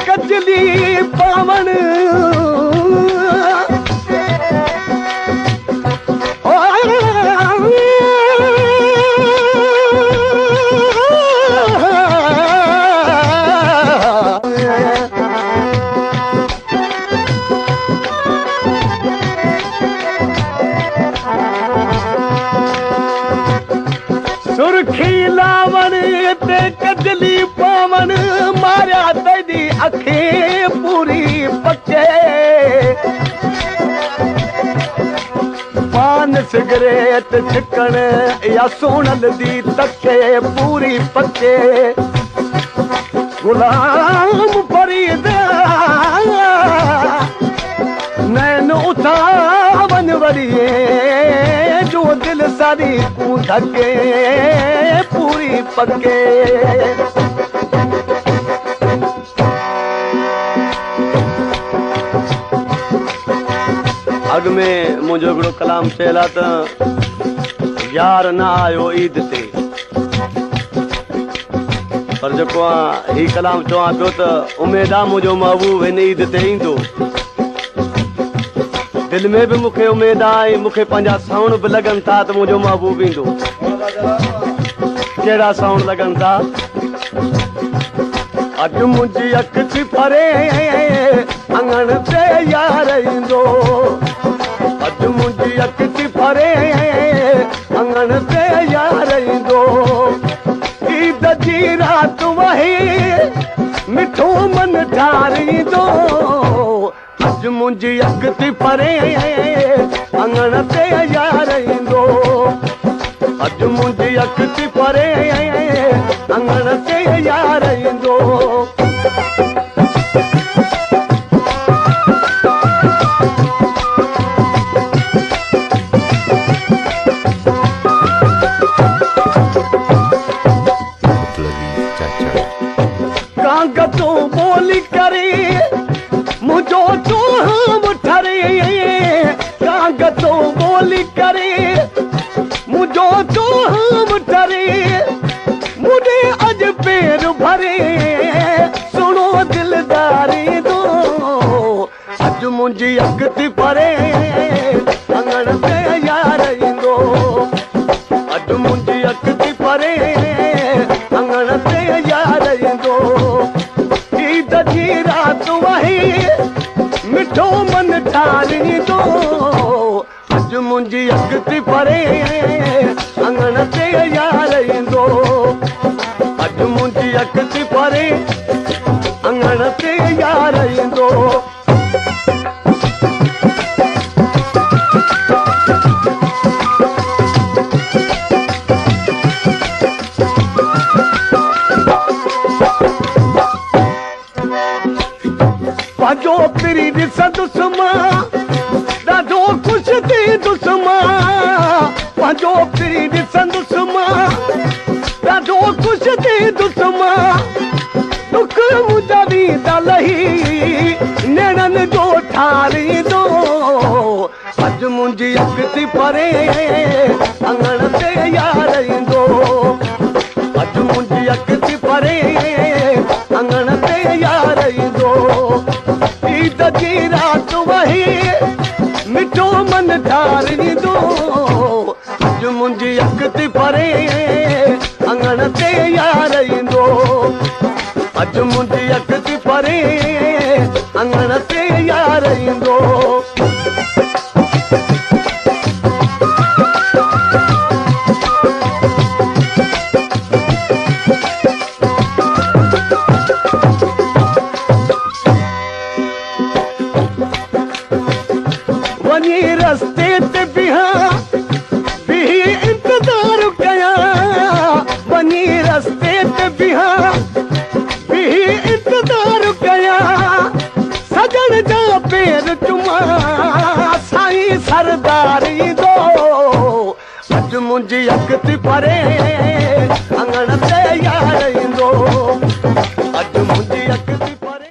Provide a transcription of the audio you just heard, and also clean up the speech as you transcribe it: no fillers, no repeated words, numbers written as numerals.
कजली पावन सुर्खी लावन ते कजली पावन मारिया तेरी अखी पूरी पके पान सिगरेट छिकण या सोनल दी तके पूरी पके गुलाम फरीद नैन उठा वन वरिए जो दिल सारी तू धके पूरी पके अग में मुझो हिकिड़ो कलाम चयल आहे त यार न आयो ईद ते पर जेको आहे ही कलाम चवां पियो त उमेद आहे मुंहिंजो महबूब हिन ईद ते ईंदो दिल में भी मुखे उम्मीद आहे मुखे पंहिंजा साउंड भी लगन था त मुंहिंजो महबूब ईंदो कहिड़ा साउंड लगन था अॼु मुंहिंजी अख थी परे अंगण ते यार ईंदो अॼु मुंहिंजी अख थी परे अंगण ते यार ईंदो ईद जी रात वही मिठो मन ठारींदो अॼु मुंहिंजी अख थी परे अंगण ते यार ईंदो अॼु मुंहिंजी अख थी परे अंगण ते यार ईंदो कांगतो बोली करे मुझो चोहम ठरे कांगतो बोली करे मुझो चोहम ठरे मुझे अज पेर भरे सुनो दिलदारी दो अज मुंहिंजी अख थी परे अंगण ते यार ईंदो अज मुंहिंजी अख थी परे अंगण ते यार ईंदो ईद जी रात वही मिठो मन ठारींदो अज मुंहिंजी अख थी परे अंगण ते यार ईंदो अज मुंहिंजी अख थी परे अंगण ते यार ईंदो पंहिंजो पिरी ॾिसंदुसि मां ॾाढो ख़ुशि थींदुसि मां पंहिंजो पिरी ॾिसंदुसि मां ॾाढो ख़ुशि थींदुसि मां दुख मुंहिंजा ॾींदा लही नेणनि जो ठारींदो अॼु मुंहिंजी अख थी परे अंगण ते यार ईंदो अॼु मुंहिंजी अख थी परे अंगण ते यार ईंदो ईद जी रात वही मिठो मन ठारींदो अॼु मुंहिंजी अख थी परे अंगण ते यार ईंदो अॼु मुंहिंजी अख थी परे अंगण ते यार ईंदो वञी रस्ते ते बिहा बिही इंतज़ार कयां पेर चुमा साईं सरदारी दो अज मुंहिंजी अॻिते परे